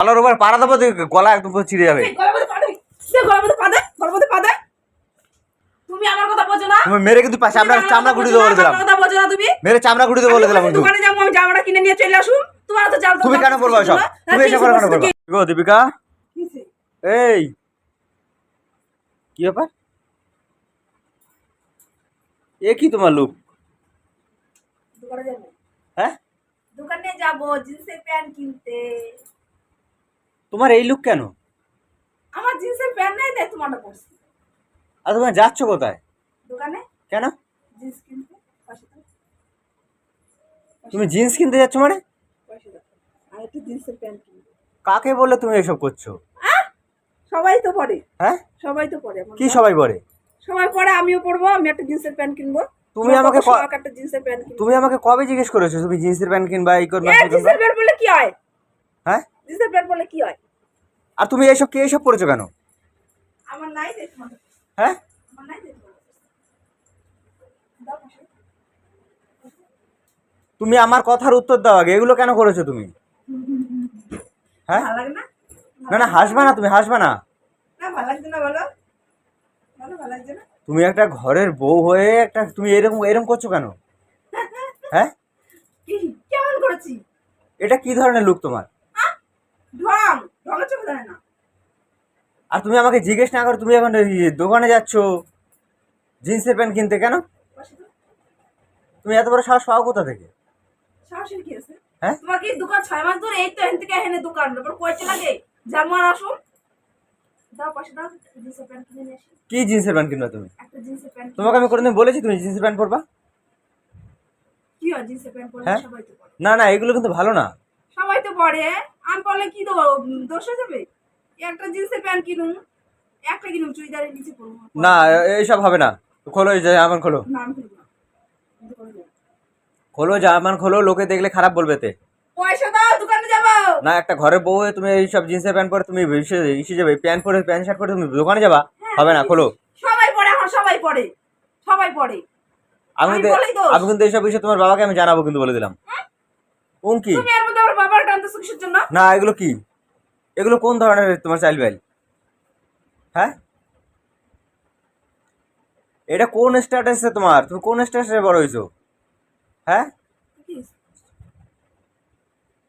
গলার উপর পাড়া দেবো, গলা একদম পুরো ছিঁড়ে যাবে। তুমি আমার কথা বোঝো না। তুমি মেরে কিন্তু চামড়া গুড়ি দেবো বলে দিলাম। কথা বোঝো না তুমি। মেরে চামড়া গুড়ি দেবো বলে দিলাম কিন্তু। দোকানে যাবো, আমি জামাটা কিনে নিয়ে চলে আসুন। তোমার তো জাল। তুমি কেন করবা সব? তুমি এসব কেন করবা? গো দীপিকা, এই কি ব্যাপার? এ কি তোমার লুক? দোকানে যাবো। হ্যাঁ, দোকানে যাবো জিন্সের প্যান্ট কিনতে। তোমার এই লুক কেন? আমার জিন্সের প্যান্ট নাই, তাই তোমারটা পরছি। আর তুমি যাচ্ছ কোথায়? দোকানে। কেন? জিন্স কিনতে। পয়সা দাও। তুমি জিন্স কিনতে যাচ্ছ মানে? পয়সা দাও। আর একটু জিন্সের প্যান্ট কিনবো। কাকে বললে তুমি এসব করছো? সবাই তো পরে। হ্যাঁ, সবাই তো পরে। কি সবাই পরে? সবাই পরে, আমিও পরবো। আমি একটা জিন্সের প্যান্ট কিনবো। তুমি আমাকে একটা জিন্সের প্যান্ট কিনবো। তুমি আমাকে কবে জিজ্ঞেস করেছো তুমি জিন্সের প্যান্ট কিনবা, এই করবা, সেই জিন্সের করবা? প্যান্ট বলে কি হয়? হ্যাঁ, জিন্সের প্যান্ট বলে কি হয়? আর তুমি এসব কি এসব পড়েছো কেন? আমার নাই দেখো। হ্যাঁ, আমার নাই দেখো। দাও পয়সা। তুমি আমার কথার উত্তর দাও আগে, এগুলো কেন করেছো তুমি? হ্যাঁ, ভালো লাগে না? না না, হাসবা না, তুমি হাসবা না। না ভালো লাগছে না, বলো। বলো ভালো লাগছে না? তুমি একটা ঘরের বউ হয়ে একটা তুমি এরকম এরকম করছো কেন? হ্যাঁ, কি কেমন করেছি? এটা কি ধরনের লুক তোমার? ঢং ঢঙের চোখে ধরে না। আর তুমি আমাকে জিজ্ঞেস না করে তুমি এখন এই দোকানে যাচ্ছ জিন্সের প্যান্ট কিনতে, কেন? পয়সা দাও। তুমি এত বড় সাহস পাও কোথা থেকে? সাহসের কি আছে? হ্যাঁ, তোমার কি দোকান 6 মাস ধরে? এই তো এখান থেকে এখানে দোকান, তারপর কয়টা লাগে জামু আর আসুন। দাও পয়সা দাও, জিন্সের প্যান্ট কিনে নিয়ে আসি। কি জিন্সের প্যান্ট কিনবা তুমি? একটা জিন্সের প্যান্ট। তোমাকে আমি কোনোদিন বলেছি তুমি জিন্সের প্যান্ট পরবা? কি হয় জিন্সের প্যান্ট পরলে? হ্যাঁ, সবাই তো পরে। না না, এগুলো কিন্তু ভালো না। সবাই তো পরে। আমি পরলে কি দোষ হয়ে যাবে? একটা জিন্সের প্যান্ট কিনুন, একটা কিনুন চুড়িদারের নিচে পরবো। না, এইসব হবে না। খোলো, এই জামা খোলো, নাম কিনবো না। দোকানে যাবো। খোলো জামা খোলো, লোকে দেখলে খারাপ বলবে তে। পয়সা দাও, দোকানে যাবো। না, একটা ঘরের বউ হয়ে তুমি এইসব জিন্সের প্যান্ট পরে তুমি ইসে যাবে, প্যান্ট পরে প্যান্ট শার্ট পরে তুমি দোকানে যাবা? হবে না, খোলো। সবাই পরে, এখন সবাই পরে। সবাই পরে। আমি আমি কিন্তু বলেই দোষ। আমি কিন্তু এইসব বিষয়ে তোমার বাবাকে আমি জানাবো কিন্তু, বলে দিলাম। কি তুমি এর মধ্যে আমার বাবার টানতেছো কিসের জন্য? না, এগুলো কি? এগুলো কোন ধরনের তোমার চাইল্ড বাইল? হ্যাঁ, এটা কোন স্ট্যাটাসে তোমার? তুমি কোন স্ট্যাটাসে বড় হয়েছো? হ্যাঁ,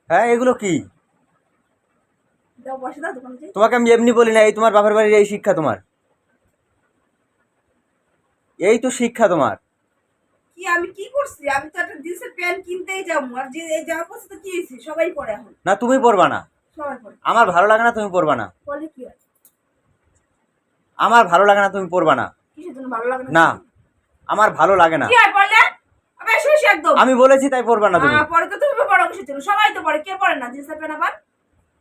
হ্যাঁ, এগুলো কি? দাও পয়সা দাও, দোকানে যাই। তোমাকে আমি এমনি বলি না, এই তোমার বাপের বাড়ির এই শিক্ষা তোমার, এই তো শিক্ষা তোমার। কি আমি কি করছি? আমি তো একটা জিন্সের প্যান্ট কিনতেই যাবো, আর যে এই জামা পরছে তো কি হয়েছে? সবাই পরে এখন। না, তুমি পরবা না। সবাই পরে। আমার ভালো লাগে না, তুমি পরবা না। বলে কি হয়? আমার ভালো লাগে না, তুমি পরবা না। কিসের জন্য ভালো লাগে না, আমার ভালো লাগে না। কি হয় বললে? আবে শুনছি একদম। আমি বলেছি তাই পরবা না তুমি। পরে তো তুমি পড়ো কিসের জন্য? সবাই তো পরে, কে পরে না জিন্সের প্যান্ট? আবার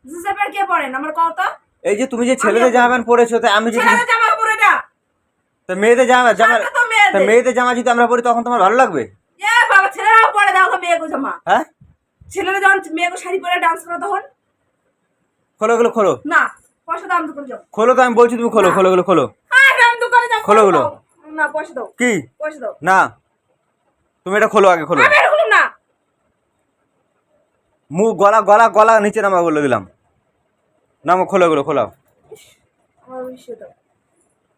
জিন্সের প্যান্ট কে পরে না আমার কও তো? এই যে তুমি যে ছেলেদের জামা প্যান্ট পরেছো, তাই আমি যদি ছেলেদের জামা পরে না। তা মেয়েদের জামা সাথে তো মেয়েদের। তা মেয়েদের জামা যদি আমরা পরি তখন তোমার ভালো লাগবে? এ বাবা, ছেলেরাও পরে, দাও তো মেয়েগো জামা। হ্যাঁ, ছেলেরা যখন মেয়েগো শাড়ি পরে ডান্স করে তখন খোলো এগুলো, খোলো না। পয়সা দাও, আমি দোকানে যাবো। খোলো, তো আমি বলছি তুমি খোলো, খোলো এগুলো খোলো। আমি দোকানে যাবো। খোলো এগুলো। না পয়সা দাও। কি? পয়সা দাও। না, তুমি এটা খোলো আগে, খোলো। আমি এরকম না। মুখ গলা গলা গলা নিচে নামা বলে দিলাম। নামো, খোলো এগুলো, খোলো। আমার বিষয় দাও।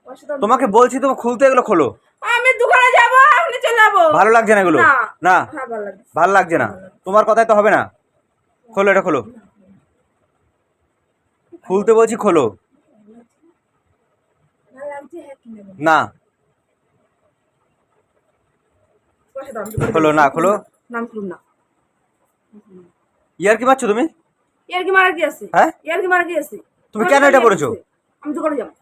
পয়সা দাও। তোমাকে বলছি তুমি খুলতে, এগুলো খোলো। আমি দোকানে যাবো, আমি চলে যাবো। ভালো লাগছে না এগুলো? না। না, হ্যাঁ ভালো লাগছে। ভালো লাগছে না, তোমার কথাই তো হবে না। খোলো এটা, খোলো। খুলতে বলছি, খোলো। ভালো লাগছে, হ্যাঁ কিনে নেবো। না, পয়সা দাও, আমি দোকানে খোলো যাবো। না, খোলো। নাম খুলুন না। ইয়ার কি পাচ্ছ তুমি? এর কি মারা কি আছে? হ্যাঁ, এর কি মারা কি আছে? তুমি কেন এটা করেছো? আমি দোকানে যাবো।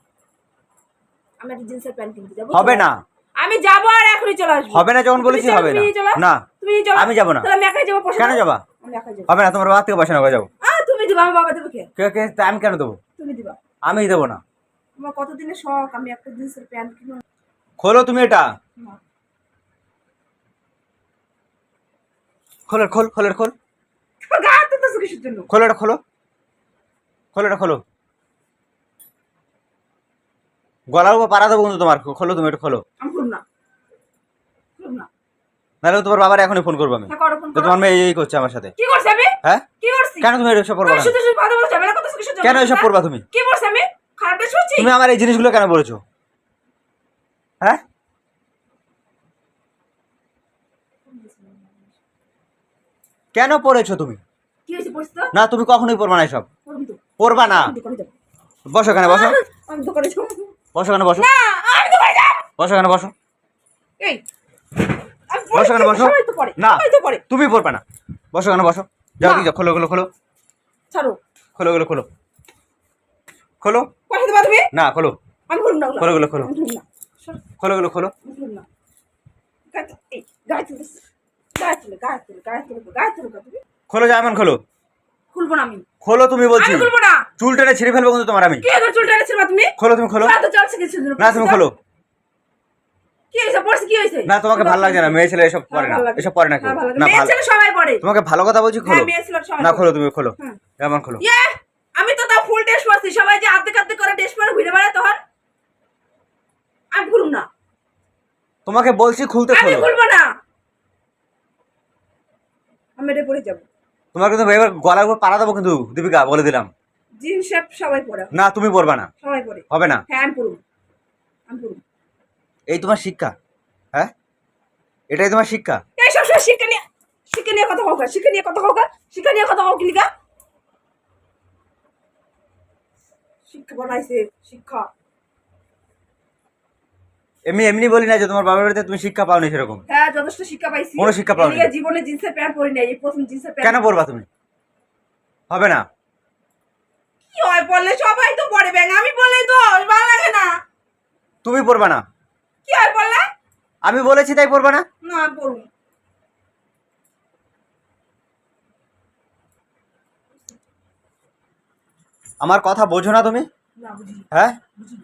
আমি একটা জিন্সের প্যান্ট কিনতে যাবো। হবে না, আমি যাবো আর এখনই চলে আসবো। হবে না, যখন বলেছি হবে না। না, তুমি চলো। আমি যাবো না। তাহলে আমি একাই যাবো। পয়সা কেন দাও। যাবা? আমি একাই যাবো। হবে না, তোমার বাবা থেকে পয়সা নেওয়া যাবো। তুমি দিবা, আমার বাবা দেবে কে? কে কে তা আমি কেন দেবো? তুমি দিবা। আমি দেবো না। আমার কতদিনের শখ, আমি একটা জিন্সের প্যান্ট কিনবো। খোলো তুমি এটা, না। খোলো, খোল, খোলো, খোল, আমার গা হাত দিতেছো কিসের জন্য? খোলো এটা, খোলো, খোলো এটা, খোলো। গলার উপর পাড়া দেবো কিন্তু তোমার, খোলো তুমি এটা, খোলো। আমি খুলব না। খুলব না। নাহলে তোমার বাবার এখনই ফোন করবো আমি। হ্যাঁ, করো, ফোন তো করো। তোমার মেয়ে এই করছে আমার সাথে। কি করছে আমি? হ্যাঁ কি করছি? কেন তুমি এসব পরবা না? শুধু শুধু বাদে বলে ঝামেলা করতেছ কিসের জন্য? কেন এসব পরবা তুমি? কি বলছ আমি? খারাপ ড্রেস পরছি? তুমি আমার এই জিনিসগুলো কেন পরেছো? হ্যাঁ কেন পরেছো তুমি? কি হইছে পরছ তো? না তুমি কখনোই পরবা না এসব, পরবি তো। পরবা না। আমি দোকানে যাব। বসো এখানে, বসো আমি দোকানে যাব। বসো এখানে, বসো না, আমি দোকানে যাব। বসো এখানে, বসো এই আমি বসো এখানে, বসো। সবাই তো পরে। না সবাই তো পরে। তুমি পরবা না, বসো এখানে, বসো। যাও না। কি যাও, খোলো খোলো খোলো ছাড়ো। খোলো খোলো খোলো খোলো। পয়সা দেবা তুমি? না খোলো, আমি খুলব না। খোলো খোলো খোলো আমি খুলব না। সর, খোলো খোলো খোলো। আমি খুলব না। এই গায়ে তুলে। গায়ে তুলে, গায়ে তুলে, গায়ে তুলে, গায়ে তুলে তুমি। খোলো জামান, খোলো খুলব না আমি। খোলো তুমি বলছি। আমি খুলব না। চুল টেনে ছিঁড়ে ফেলবো কিন্তু তোমার আমি। কি এত চুল টেনেছিল তুমি? খোলো তুমি, খোলো। তো চলছে কিছু দিন। না তুমি খোলো। কি হইছে? পড়ছে কি হইছে? না তোমাকে ভালো লাগছে না, মেয়ে ছেলে এসব পরে না, এসব পরে না কেউ। না মেয়ে ভালো, ছেলে সবাই পড়ে। তোমাকে ভালো কথা বলছি, খোলো। হ্যাঁ, মেয়ে ছেলে সবাই না পড়ে। খোলো তুমি, খোলো হ্যাঁ। জামান খোলো। ইয়ে, আমি তো তা ফুল ড্রেস পরছি, সবাই যে আর্ধেক আর্ধেক করে ড্রেস পরে ঘুরে বেড়ায় তখন আমি খুলব না। তোমাকে বলছি খুলতে, আমি খোলো। খুলব না। আমি এটা পরে যাব। তোমার কিন্তু এবার গলার উপর পাড়া দেবো কিন্তু দীপিকা, বলে দিলাম। জিন্স শার্ট সবাই পরে। না তুমি পরবা না, সবাই পরে। হবে না। হ্যাঁ, আমি পরব। আমি পরব। এই তোমার শিক্ষা? হ্যাঁ এটাই তোমার শিক্ষা? এই সব সময় শিক্ষা নিয়ে কথা হোক, শিক্ষা নিয়ে কথা হোক, শিক্ষা নিয়ে কথা হোক লিগা। শিক্ষা বানাইছে, শিক্ষা। এমনি এমনি বলি না যে তোমার বাবার বাড়িতে তুমি শিক্ষা পাওনি সেরকম। হ্যাঁ, যথেষ্ট শিক্ষা পাইছি। কোনো শিক্ষা পাওনি। এদিকে জীবনে জিন্সের প্যান্ট পরি নাই, এই প্রথম জিন্সের প্যান্ট। কেন পরবা তুমি? হবে না। কি হয় বললে? সবাই তো পরে ব্যাং, আমি বললে তো ভালো লাগে না। তুমি পরবা না, কি হয় বললে? আমি বলেছি তাই পরবা না। না, আমি পরব। আমার কথা বোঝো না তুমি? না, বুঝিনি। হ্যাঁ বুঝিনি।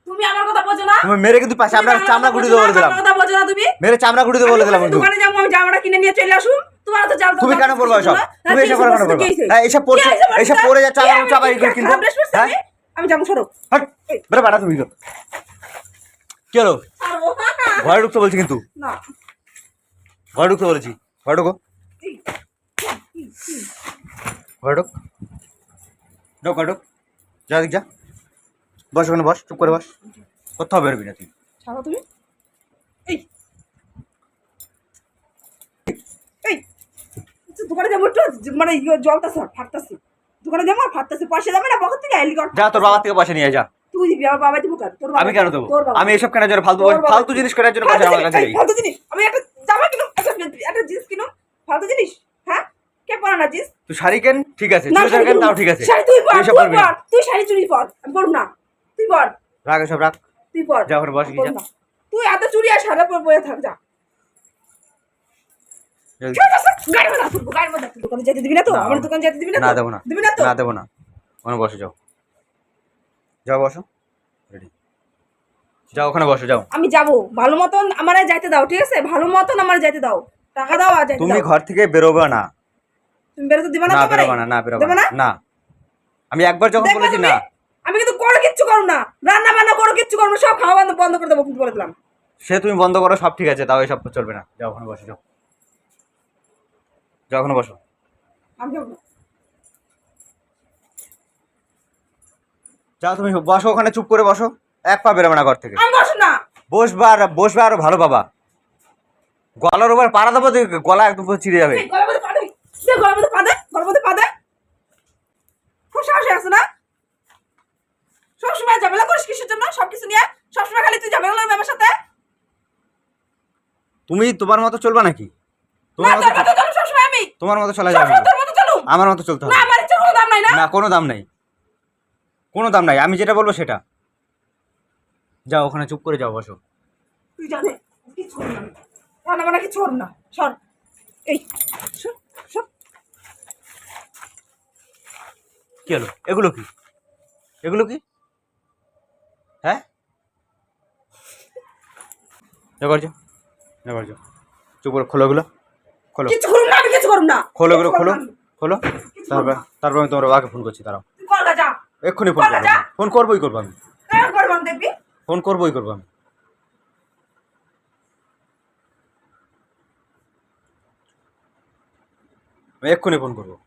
তুমি আমার কথা বোঝো না? তুমি মেরে কিন্তু পাশে আমরা চামড়া গুড়ি দেবো বলে দিলাম। আমার কথা বোঝো না তুমি? মেরে চামড়া গুড়ি দেবো বলে দিলাম আমি কিন্তু। দোকানে যাবো, আমি জামাটা কিনে নিয়ে চলে আসুন। তোমার তো জাল। তুমি কেন পরবা এসব? তুমি এসব কেন পরবা? হ্যাঁ এসব পরছে, এসব পরে যাচ্ছে আমার চাপা এগুলো কিনবো। হ্যাঁ আমি যাবো, সরো। হট বেরে বাড়া তুমি তো। কি হলো? ঘরে ঢুকতে বলছি কিন্তু, না। ঘরে ঢুকতে বলেছি। ঘরে ঢুকো, ঘরে ঢুক, ঢুক ঘরে ঢুক। যা দিক যা, বস ওখানে বস, চুপ করে বস। কোথাও বেরোবি না তুই। ছাড়ো তুমি। এই এই দোকানে যাবো একটু, মানে জলতাছে, ফাটতাছে। দোকানে যাবো, ফাটতাছে, পয়সা যাবে না পকেট থেকে হেলিকপ্টার। যা তোর বাবার থেকে পয়সা নিয়ে যা। তুই দিবি, আমার বাবা দিব কেন? তোর বাবা। আমি কেন দেবো? তোর বাবা। আমি এসব কেনার জন্য ফালতু তোর বাবা। ফালতু জিনিস কেনার জন্য পয়সা আমার কাছে নেই। ফালতু জিনিস। আমি একটা জামা কিনো, একটা জিন্স কিনো, ফালতু জিনিস। হ্যাঁ, কে পরে না জিন্স? তুই শাড়ি কেন, ঠিক আছে, না, চুড়িদার কেন, তাও ঠিক আছে। শাড়ি তুই পর, তুই এসব তুই পরবি না। পর, তুই শাড়ি চুড়ি পর। আমি পরব না। তুই পর, রাখ এসব রাখ, তুই পর। যা ওখানে বস আমি গিয়ে পরব যা। না। তুই এত চুড়ি আর সাদা পরে বসে থাক, যা। জলদি। গাড়ির মধ্যে তুলবো, গাড়ির মধ্যে তুলবো। দোকানে যেতে দিবি না তো? না, আমার দোকানে যেতে দিবি না তো? না দেবো না, দিবি না তো? না দেবো না। ওখানে বসে যাও, যাও বসো, রেডি, যাও ওখানে বসে যাও। আমি যাবো, ভালো মতন আমারে যাইতে দাও, ঠিক আছে? ভালো মতন আমারে যাইতে দাও, টাকা দাও আর যাইতে তুমি দাও। ঘর থেকে বেরোবে না। তুমি বেরোতে দিবে না না তো আমারে? বেরোবে না, না বেরোবে দেবে না, না? না। আমি একবার যখন দেখবা বলেছি তুমি? না। আমি কিন্তু কোনো কিচ্ছু করব না, রান্না বান্না করো কিচ্ছু করব না, সব খাওয়া বন্ধ বন্ধ করে দেবো কিন্তু বলে দিলাম। সে তুমি বন্ধ করো, সব ঠিক আছে, তাও এসব চলবে না। যাও ওখানে বসে যাও, যাও ওখানে বসো। আমি যাবো না। যাও তুমি বসো ওখানে, চুপ করে বসো, এক পা বেরোবে না ঘর থেকে। আমি বসো না। বসবা আর বসবে আরো ভালো পাবা। গলার উপর পাড়া দেবো, গলা একদম পুরো চিড়ে যাবে। এই গলার মধ্যে পা দে, দে গলার মধ্যে পা দে, গলার মধ্যে পা দে। খুব সাহস আছে না? সবসময় ঝামেলা করিস কিসের জন্য? সবকিছু নিয়ে সবসময় খালি তুই ঝামেলা করবি আমার সাথে। তুমি তোমার মতো চলবা নাকি? না, তোমার মতো তোর মতো চলুম সবসময় আমি। তোমার মতো চলা যাবে সবসময় না। তোর মতো চলুম। আমার মতো চলতে না, হবে। আমার ইচ্ছার কোনো দাম নাই না? না কোনো দাম নাই, কোনো দাম নাই, আমি যেটা বলবো সেটা। যাও ওখানে চুপ করে যাও, বসো। তুই জানে কিছু করব না, রান্না বান্না কিছু করব না। সর, এই সর, সর। কি হলো? এগুলো কি, এগুলো কি? হ্যাঁ যাও করছো, যাও করছো, চুপ করে খোলো এগুলো, খোলো কিছু করব না, আমি কিছু করব না। খোলো এগুলো, কিচ্ছু খোলো করব না। খোলো। তারপর তারপর আমি তোমার বাবাকে ফোন করছি, দাঁড়াও। তুই কল যা। এক্ষুনি ফোন করবো, যা। ফোন করবোই করবো আমি, কেন করব আমি দেখবি? ফোন করবোই করবো আমি। আমি এক্ষুনি ফোন করবো।